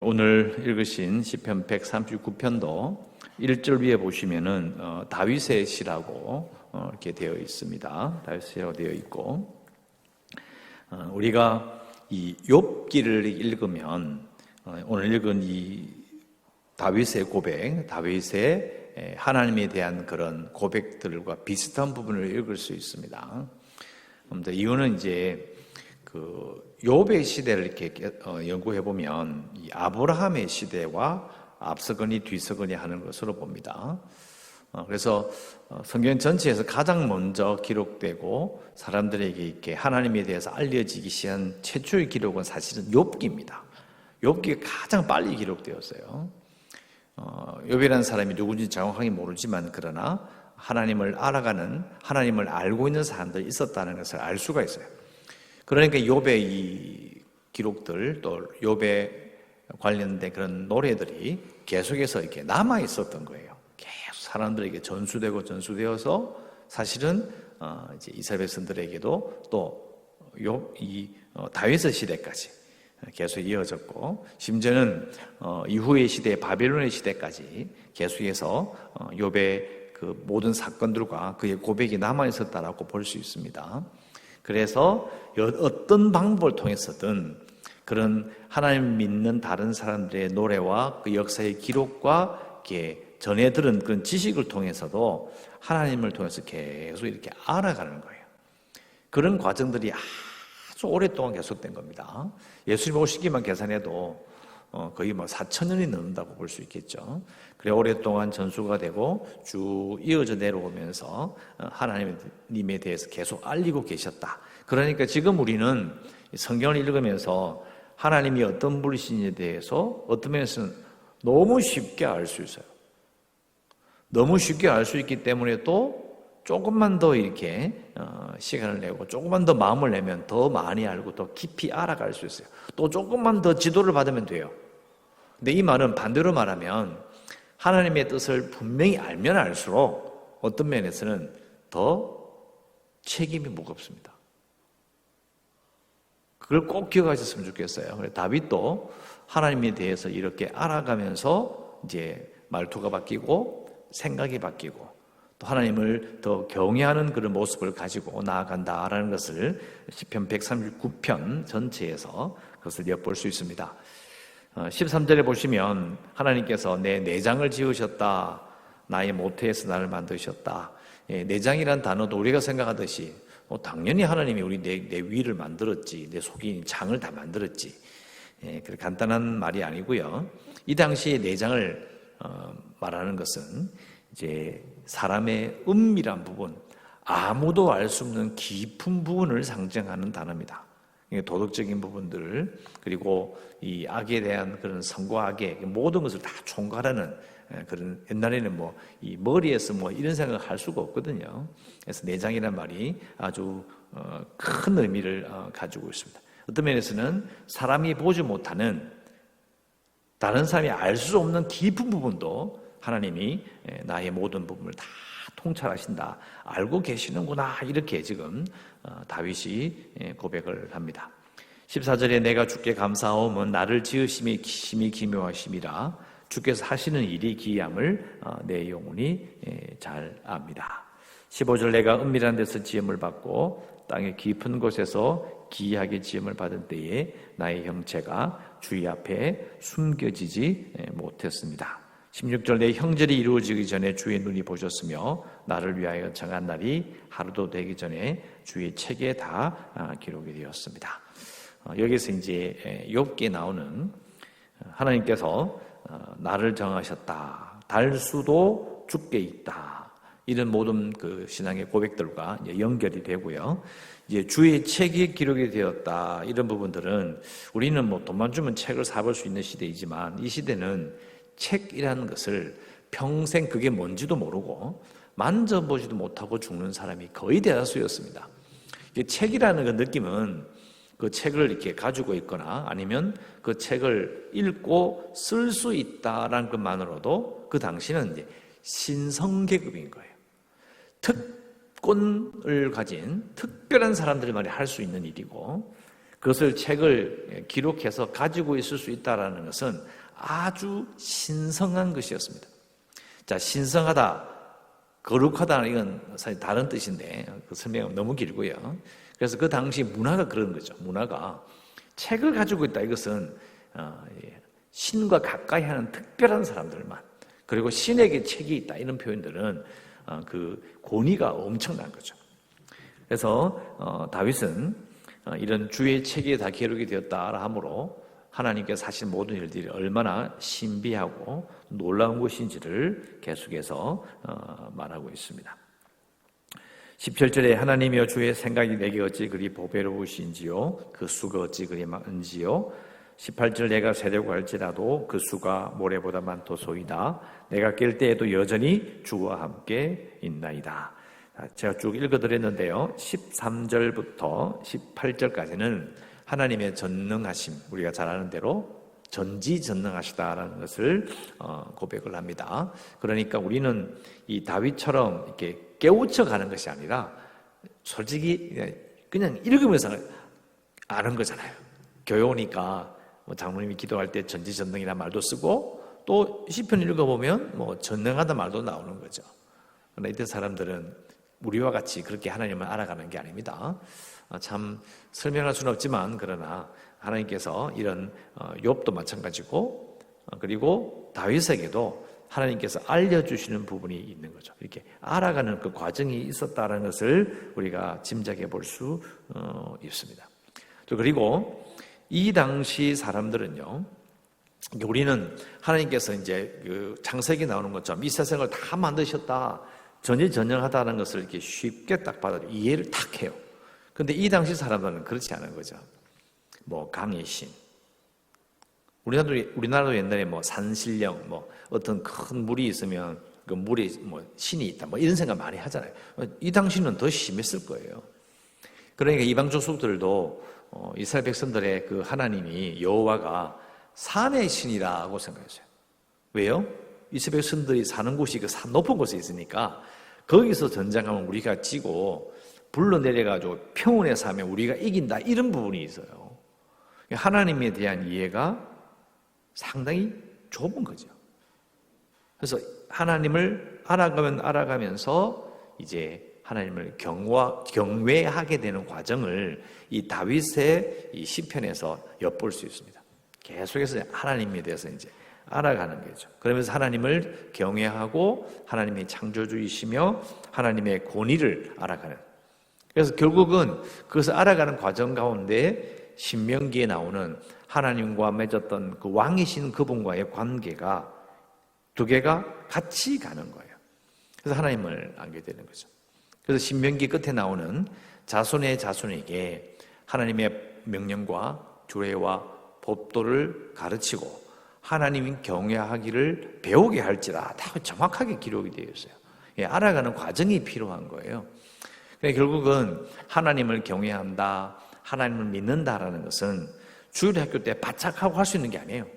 오늘 읽으신 시편 139편도 1절 위에 보시면은 다윗의 시라고 이렇게 되어 있습니다. 다윗의 시라고 되어 있고, 우리가 이 욥기를 읽으면 오늘 읽은 이 다윗의 고백, 다윗의 하나님에 대한 그런 고백들과 비슷한 부분을 읽을 수 있습니다. 이유는 이제 그 욥의 시대를 이렇게 연구해 보면 이 아브라함의 시대와 앞서거니 뒤서거니 하는 것으로 봅니다. 그래서 성경 전체에서 가장 먼저 기록되고 사람들에게 이렇게 하나님에 대해서 알려지기 시작한 최초의 기록은 사실은 욥기입니다. 욥기가 가장 빨리 기록되었어요. 욥이라는 사람이 누군지 정확하게 모르지만 그러나 하나님을 알아가는, 하나님을 알고 있는 사람들이 있었다는 것을 알 수가 있어요. 그러니까 욥의 이 기록들, 또 욥에 관련된 그런 노래들이 계속해서 이렇게 남아 있었던 거예요. 계속 사람들에게 전수되어서 사실은 이제 이스라엘 백성들에게도 또 다윗의 시대까지 계속 이어졌고, 심지어는 이후의 시대, 바벨론의 시대까지 계속해서 욥의 그 모든 사건들과 그의 고백이 남아 있었다라고 볼 수 있습니다. 그래서 어떤 방법을 통해서든 그런 하나님 믿는 다른 사람들의 노래와 그 역사의 기록과 이렇게 전해 들은 그런 지식을 통해서도 하나님을 통해서 계속 이렇게 알아가는 거예요. 그런 과정들이 아주 오랫동안 계속된 겁니다. 예수님 오시기만 계산해도 거의 4,000년이 넘는다고 볼 수 있겠죠. 그래 오랫동안 전수가 되고 쭉 이어져 내려오면서 하나님에 대해서 계속 알리고 계셨다. 그러니까 지금 우리는 성경을 읽으면서 하나님이 어떤 분이신지에 대해서 어떤 면에서는 너무 쉽게 알 수 있어요. 너무 쉽게 알 수 있기 때문에 또 조금만 더 이렇게 시간을 내고 조금만 더 마음을 내면 더 많이 알고 더 깊이 알아갈 수 있어요. 또 조금만 더 지도를 받으면 돼요. 근데 이 말은 반대로 말하면 하나님의 뜻을 분명히 알면 알수록 어떤 면에서는 더 책임이 무겁습니다. 그걸 꼭 기억하셨으면 좋겠어요. 다윗도 하나님에 대해서 이렇게 알아가면서 이제 말투가 바뀌고 생각이 바뀌고 또 하나님을 더 경외하는 그런 모습을 가지고 나아간다라는 것을 시편 139편 전체에서 그것을 엿볼 수 있습니다. 13절에 보시면 하나님께서 내 내장을 지으셨다. 나의 모태에서 나를 만드셨다. 내장이란 단어도 우리가 생각하듯이 당연히 하나님이 우리 내 위를 만들었지, 내 속인 장을 다 만들었지. 그렇게 간단한 말이 아니고요. 이 당시에 내장을 말하는 것은 이제 사람의 은밀한 부분, 아무도 알 수 없는 깊은 부분을 상징하는 단어입니다. 도덕적인 부분들, 그리고 이 악에 대한 그런 선과 악의 모든 것을 다 총괄하는 그런, 옛날에는 이 머리에서 이런 생각을 할 수가 없거든요. 그래서 내장이라는 말이 아주 큰 의미를 가지고 있습니다. 어떤 면에서는 사람이 보지 못하는, 다른 사람이 알 수 없는 깊은 부분도 하나님이 나의 모든 부분을 다 통찰하신다, 알고 계시는구나, 이렇게 지금 다윗이 고백을 합니다. 14절에 내가 주께 감사하오면 나를 지으심이 심히 기묘하심이라. 주께서 하시는 일이 기이함을 내 영혼이 잘 압니다. 15절 내가 은밀한 데서 지음을 받고 땅의 깊은 곳에서 기이하게 지음을 받은 때에 나의 형체가 주의 앞에 숨겨지지 못했습니다. 16절 내 형절이 이루어지기 전에 주의 눈이 보셨으며 나를 위하여 정한 날이 하루도 되기 전에 주의 책에 다 기록이 되었습니다. 여기서 이제 욥기에 나오는 하나님께서 나를 정하셨다, 달수도 주께 있다, 이런 모든 그 신앙의 고백들과 연결이 되고요. 이제 주의 책이 기록이 되었다, 이런 부분들은 우리는 돈만 주면 책을 사볼 수 있는 시대이지만 이 시대는 책이라는 것을 평생 그게 뭔지도 모르고 만져보지도 못하고 죽는 사람이 거의 대다수였습니다. 책이라는 그 느낌은 그 책을 이렇게 가지고 있거나 아니면 그 책을 읽고 쓸 수 있다라는 것만으로도 그 당시는 이제 신성계급인 거예요. 특권을 가진 특별한 사람들만이 할 수 있는 일이고, 그것을 책을 기록해서 가지고 있을 수 있다는 것은 아주 신성한 것이었습니다. 자, 신성하다, 거룩하다, 이건 사실 다른 뜻인데 그 설명은 너무 길고요. 그래서 그 당시 문화가 그런 거죠. 문화가 책을 가지고 있다, 이것은 신과 가까이 하는 특별한 사람들만, 그리고 신에게 책이 있다, 이런 표현들은 그 권위가 엄청난 거죠. 그래서 다윗은 이런 주의 책에 다 기록이 되었다 하므로 하나님께서 하신 모든 일들이 얼마나 신비하고 놀라운 것인지를 계속해서 말하고 있습니다. 17절에 하나님이여 주의 생각이 내게 어찌 그리 보배로우신지요 그 수가 어찌 그리 많은지요. 18절 내가 세려고 할지라도 그 수가 모래보다 많도소이다. 내가 깰 때에도 여전히 주와 함께 있나이다. 제가 쭉 읽어드렸는데요, 13절부터 18절까지는 하나님의 전능하심, 우리가 잘 아는 대로 전지전능하시다라는 것을 고백을 합니다. 그러니까 우리는 이 다윗처럼 이렇게 깨우쳐 가는 것이 아니라 솔직히 그냥 읽으면서 아는 거잖아요. 교회 오니까 장로님이 기도할 때 전지전능이라는 말도 쓰고, 또 시편 읽어보면 전능하다 말도 나오는 거죠. 그러나 이때 사람들은 우리와 같이 그렇게 하나님을 알아가는 게 아닙니다. 참 설명할 수는 없지만, 그러나 하나님께서 이런 욥도 마찬가지고, 그리고 다윗에게도 하나님께서 알려주시는 부분이 있는 거죠. 이렇게 알아가는 그 과정이 있었다는 것을 우리가 짐작해 볼 수 있습니다. 그리고 이 당시 사람들은요, 우리는 하나님께서 이제 그 창세기 나오는 것처럼 이 세상을 다 만드셨다, 전지전능하다는 것을 이렇게 쉽게 딱 받아들여 이해를 탁 해요. 근데 이 당시 사람들은 그렇지 않은 거죠. 강의 신, 우리나라도 옛날에 산신령, 어떤 큰 물이 있으면 그 물에 신이 있다, 이런 생각 많이 하잖아요. 이 당시는 더 심했을 거예요. 그러니까 이방 족속들도 이스라엘 백성들의 그 하나님이 여호와가 산의 신이라고 생각했어요. 왜요? 이스라엘 백성들이 사는 곳이 그 산 높은 곳에 있으니까 거기서 전쟁하면 우리가 지고 불러 내려가지고 평온에서 하면 우리가 이긴다, 이런 부분이 있어요. 하나님에 대한 이해가 상당히 좁은 거죠. 그래서 하나님을 알아가면서 이제 하나님을 경외하게 되는 과정을 이 다윗의 이 시편에서 엿볼 수 있습니다. 계속해서 하나님에 대해서 이제 알아가는 거죠. 그러면서 하나님을 경외하고 하나님이 창조주이시며 하나님의 권위를 알아가는. 그래서 결국은 그것을 알아가는 과정 가운데 신명기에 나오는 하나님과 맺었던 그 왕이신 그분과의 관계가 두 개가 같이 가는 거예요. 그래서 하나님을 알게 되는 거죠. 그래서 신명기 끝에 나오는 자손의 자손에게 하나님의 명령과 규례와 법도를 가르치고 하나님 경외하기를 배우게 할지라, 다 정확하게 기록이 되어 있어요. 알아가는 과정이 필요한 거예요. 결국은 하나님을 경외한다, 하나님을 믿는다라는 것은 주일학교 때 바짝 하고 할 수 있는 게 아니에요.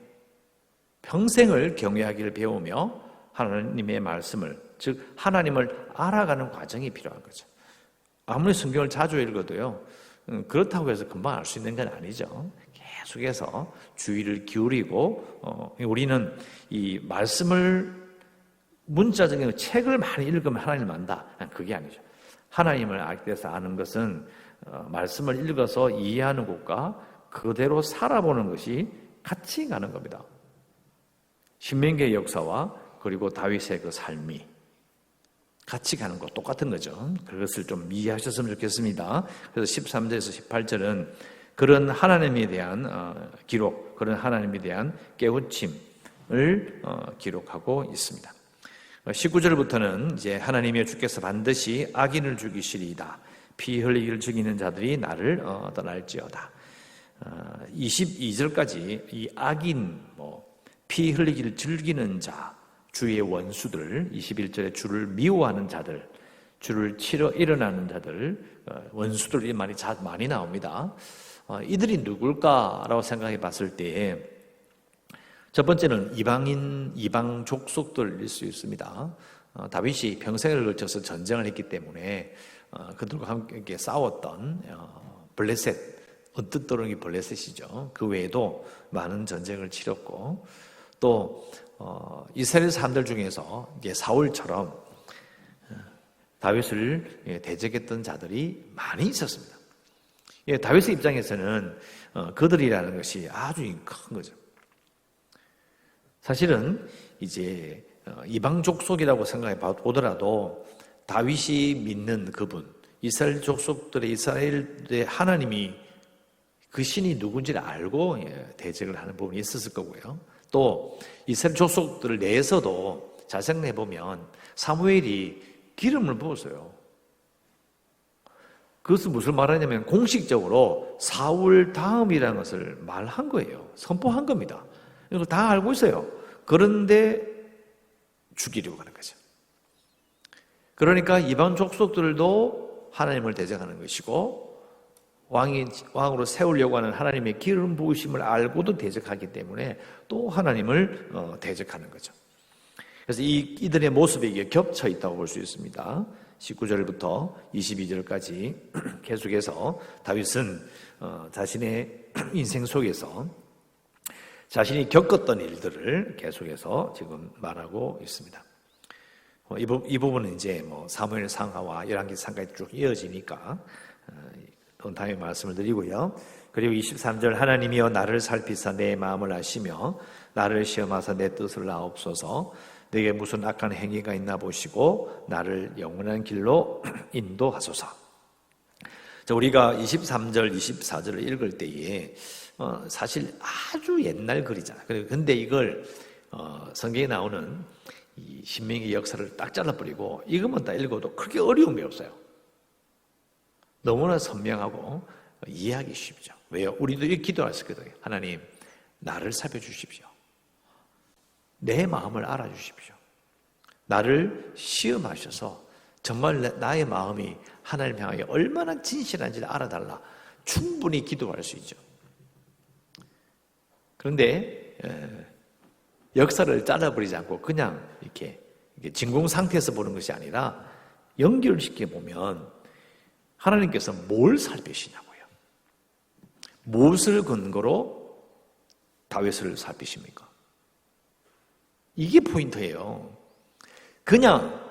평생을 경외하기를 배우며 하나님의 말씀을, 즉 하나님을 알아가는 과정이 필요한 거죠. 아무리 성경을 자주 읽어도요, 그렇다고 해서 금방 알 수 있는 건 아니죠. 계속해서 주의를 기울이고, 우리는 이 말씀을, 문자적인 책을 많이 읽으면 하나님을 안다, 그게 아니죠. 하나님을 알게 돼서 아는 것은 말씀을 읽어서 이해하는 것과 그대로 살아보는 것이 같이 가는 겁니다. 신명기의 역사와 그리고 다윗의 그 삶이 같이 가는 거 똑같은 거죠. 그것을 좀 이해하셨으면 좋겠습니다. 그래서 13절에서 18절은 그런 하나님에 대한 기록, 그런 하나님에 대한 깨우침을 기록하고 있습니다. 19절부터는 이제 하나님의 주께서 반드시 악인을 죽이시리이다. 피 흘리기를 죽이는 자들이 나를 떠날지어다. 22절까지 이 악인, 피 흘리기를 즐기는 자, 주의 원수들, 21절에 주를 미워하는 자들, 주를 치러 일어나는 자들, 원수들이 많이 나옵니다. 이들이 누굴까라고 생각해 봤을 때 첫 번째는 이방 족속들일 수 있습니다. 다윗이 평생을 걸쳐서 전쟁을 했기 때문에 그들과 함께 싸웠던 블레셋, 언뜻 떠오르는 게 블레셋이죠. 그 외에도 많은 전쟁을 치렀고 또 이스라엘 사람들 중에서 이제 사울처럼 다윗을 대적했던 자들이 많이 있었습니다. 다윗의 입장에서는 그들이라는 것이 아주 큰 거죠. 사실은 이제 이방 족속이라고 생각해 보더라도 다윗이 믿는 그분, 이스라엘 족속들의 이스라엘의 하나님이 그 신이 누군지를 알고 대적을 하는 부분이 있었을 거고요. 또 이스라엘 족속들 내에서도 잘 생각해 보면 사무엘이 기름을 부었어요. 그것은 무슨 말하냐면 공식적으로 사울 다음이라는 것을 말한 거예요. 선포한 겁니다. 이걸 다 알고 있어요. 그런데 죽이려고 하는 거죠. 그러니까 이방 족속들도 하나님을 대적하는 것이고 왕으로 세우려고 하는 하나님의 기름 부으심을 알고도 대적하기 때문에 또 하나님을 대적하는 거죠. 그래서 이들의 모습이 이게 겹쳐 있다고 볼 수 있습니다. 19절부터 22절까지 계속해서 다윗은 자신의 인생 속에서 자신이 겪었던 일들을 계속해서 지금 말하고 있습니다. 이 부분은 이제 사무엘 상하와 열왕기 상까지 쭉 이어지니까 다음에 말씀을 드리고요. 그리고 23절 하나님이여 나를 살피사 내 마음을 아시며 나를 시험하사 내 뜻을 아옵소서. 내게 무슨 악한 행위가 있나 보시고 나를 영원한 길로 인도하소서. 자, 우리가 23절, 24절을 읽을 때에 사실 아주 옛날 글이잖아요. 근데 이걸 성경에 나오는 이 신명기 역사를 딱 잘라버리고 이것만 다 읽어도 그렇게 어려운 게 없어요. 너무나 선명하고 이해하기 쉽죠. 왜요? 우리도 이렇게 기도했었거든요. 하나님, 나를 살펴주십시오. 내 마음을 알아주십시오. 나를 시험하셔서 정말 나의 마음이 하나님 향하여 얼마나 진실한지를 알아달라. 충분히 기도할 수 있죠. 그런데 역사를 잘라버리지 않고 그냥 이렇게 진공 상태에서 보는 것이 아니라 연결시켜 보면 하나님께서 뭘 살피시냐고요. 무엇을 근거로 다윗을 살피십니까? 이게 포인트예요. 그냥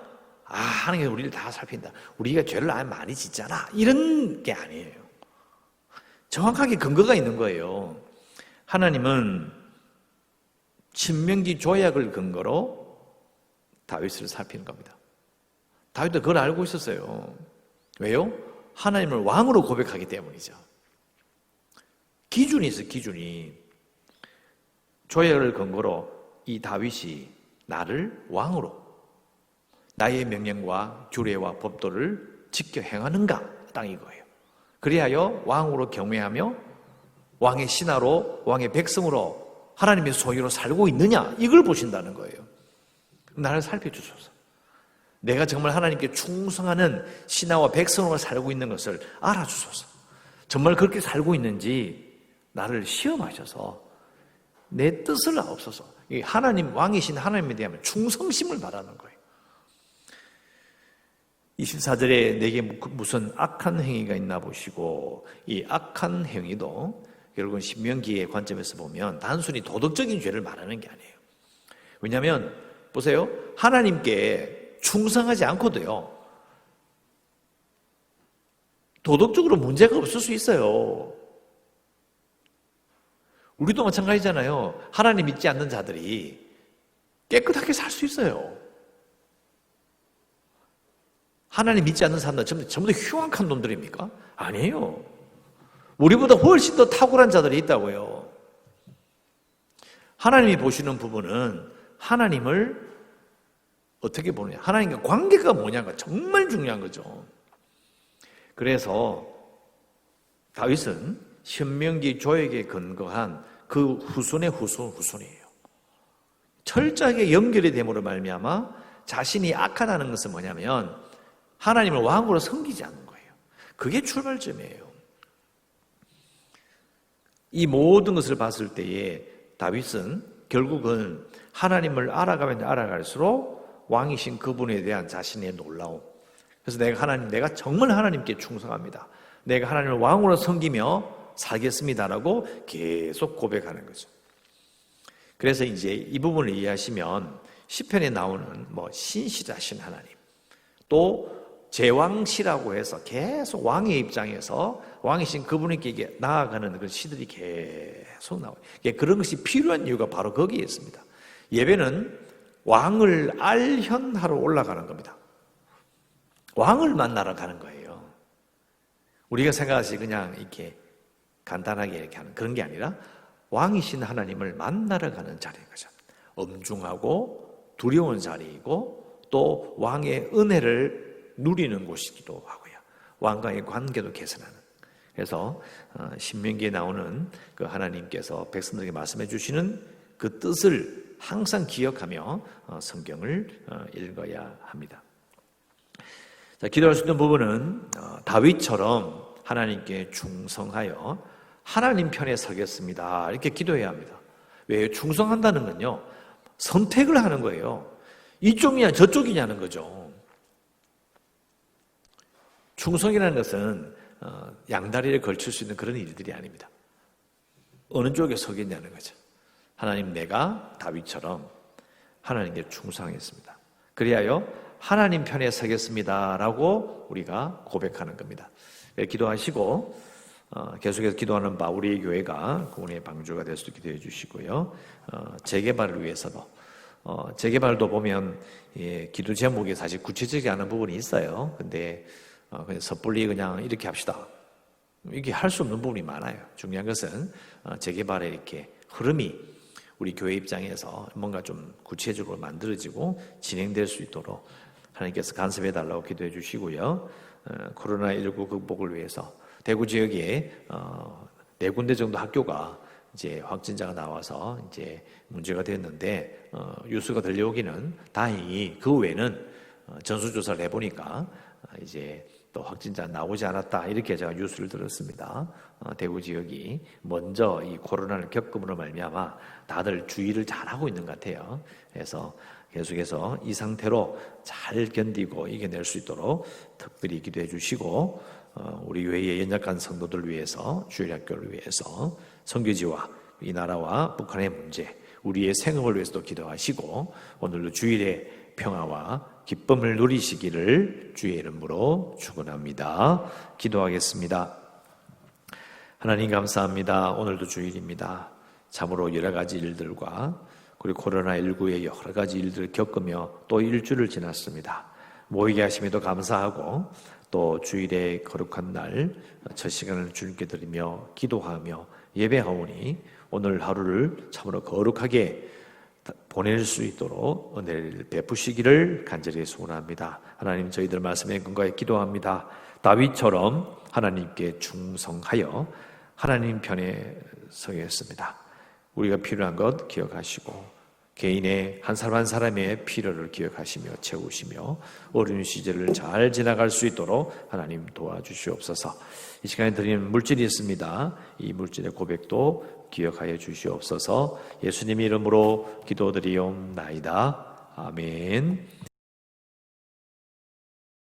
하나님께서 우리를 다 살핀다. 우리가 죄를 아주 많이 짓잖아. 이런 게 아니에요. 정확하게 근거가 있는 거예요. 하나님은 신명기 조약을 근거로 다윗을 살피는 겁니다. 다윗도 그걸 알고 있었어요. 왜요? 하나님을 왕으로 고백하기 때문이죠. 기준이 있어요, 기준이. 조약을 근거로 이 다윗이 나를 왕으로 나의 명령과 규례와 법도를 지켜 행하는가? 딱 이거예요. 그리하여 왕으로 경외하며 왕의 신하로 왕의 백성으로 하나님의 소유로 살고 있느냐? 이걸 보신다는 거예요. 나를 살펴주소서. 내가 정말 하나님께 충성하는 신하와 백성으로 살고 있는 것을 알아주소서. 정말 그렇게 살고 있는지 나를 시험하셔서 내 뜻을 아옵소서. 하나님, 왕이신 하나님에 대한 충성심을 바라는 거예요. 24절에 내게 무슨 악한 행위가 있나 보시고, 이 악한 행위도 결국은 신명기의 관점에서 보면 단순히 도덕적인 죄를 말하는 게 아니에요. 왜냐하면 보세요. 하나님께 충성하지 않고도요, 도덕적으로 문제가 없을 수 있어요. 우리도 마찬가지잖아요. 하나님 믿지 않는 자들이 깨끗하게 살 수 있어요. 하나님 믿지 않는 사람들 전부 다 흉악한 놈들입니까? 아니에요. 우리보다 훨씬 더 탁월한 자들이 있다고요. 하나님이 보시는 부분은 하나님을 어떻게 보느냐, 하나님과 관계가 뭐냐가 정말 중요한 거죠. 그래서 다윗은 신명기 조약에 근거한 그 후손의 후손이에요. 철저하게 연결이 됨으로 말미암아 자신이 악하다는 것은 뭐냐면 하나님을 왕으로 섬기지 않는 거예요. 그게 출발점이에요. 이 모든 것을 봤을 때에 다윗은 결국은 하나님을 알아가면 알아갈수록 왕이신 그분에 대한 자신의 놀라움. 그래서 내가 정말 하나님께 충성합니다. 내가 하나님을 왕으로 섬기며 살겠습니다라고 계속 고백하는 거죠. 그래서 이제 이 부분을 이해하시면 시편에 나오는 신실하신 하나님, 또 제왕시라고 해서 계속 왕의 입장에서 왕이신 그분에게 나아가는 그 시들이 계속 나와요. 그런 것이 필요한 이유가 바로 거기에 있습니다. 예배는 왕을 알현하러 올라가는 겁니다. 왕을 만나러 가는 거예요. 우리가 생각하시 그냥 이렇게 간단하게 이렇게 하는 그런 게 아니라 왕이신 하나님을 만나러 가는 자리인 거죠. 엄중하고 두려운 자리이고 또 왕의 은혜를 누리는 곳이기도 하고요. 왕과의 관계도 개선하는. 그래서 신명기에 나오는 그 하나님께서 백성들에게 말씀해 주시는 그 뜻을 항상 기억하며 성경을 읽어야 합니다. 자, 기도할 수 있는 부분은 다윗처럼 하나님께 충성하여 하나님 편에 서겠습니다. 이렇게 기도해야 합니다. 왜? 충성한다는 건요, 선택을 하는 거예요. 이쪽이냐 저쪽이냐는 거죠. 충성이라는 것은 양다리를 걸칠 수 있는 그런 일들이 아닙니다. 어느 쪽에 서겠냐는 거죠. 하나님, 내가 다윗처럼 하나님께 충성하겠습니다. 그리하여 하나님 편에 서겠습니다라고 우리가 고백하는 겁니다. 기도하시고 계속해서 기도하는 바 우리의 교회가 그분의 방주가 될 수 있게 기도해 주시고요. 재개발을 위해서도 재개발도 보면 기도 제목이 사실 구체적이지 않은 부분이 있어요. 근데 그냥 섣불리 그냥 이렇게 합시다, 이게 할 수 없는 부분이 많아요. 중요한 것은 재개발의 이렇게 흐름이 우리 교회 입장에서 뭔가 좀 구체적으로 만들어지고 진행될 수 있도록 하나님께서 간섭해 달라고 기도해 주시고요. 코로나19 극복을 위해서 대구 지역에 4군데 정도 학교가 이제 확진자가 나와서 이제 문제가 됐는데 뉴스가 들려오기는 다행히 그 외에는 전수조사를 해보니까 이제 또 확진자 나오지 않았다, 이렇게 제가 뉴스를 들었습니다. 대구 지역이 먼저 이 코로나를 겪음으로 말미암아 다들 주의를 잘하고 있는 것 같아요. 그래서 계속해서 이 상태로 잘 견디고 이겨낼 수 있도록 특별히 기도해 주시고, 우리 교회의 연약한 성도들을 위해서, 주일학교를 위해서, 선교지와 이 나라와 북한의 문제, 우리의 생업을 위해서도 기도하시고, 오늘도 주일의 평화와 기쁨을 누리시기를 주의 이름으로 축원합니다. 기도하겠습니다. 하나님 감사합니다. 오늘도 주일입니다. 참으로 여러 가지 일들과 그리고 코로나19의 여러 가지 일들을 겪으며 또 일주를 지났습니다. 모이게 하심에도 감사하고 또 주일의 거룩한 날 첫 시간을 주님께 드리며 기도하며 예배하오니 오늘 하루를 참으로 거룩하게 보낼 수 있도록 은혜를 베푸시기를 간절히 소원합니다. 하나님, 저희들 말씀에 근거해 기도합니다. 다윗처럼 하나님께 충성하여 하나님 편에 서겠습니다. 우리가 필요한 것 기억하시고 개인의 한 사람 한 사람의 필요를 기억하시며 채우시며 어려운 시절을 잘 지나갈 수 있도록 하나님 도와주시옵소서. 이 시간에 드리는 물질이 있습니다. 이 물질의 고백도 기억하여 주시옵소서. 예수님 이름으로 기도드리옵나이다. 아멘.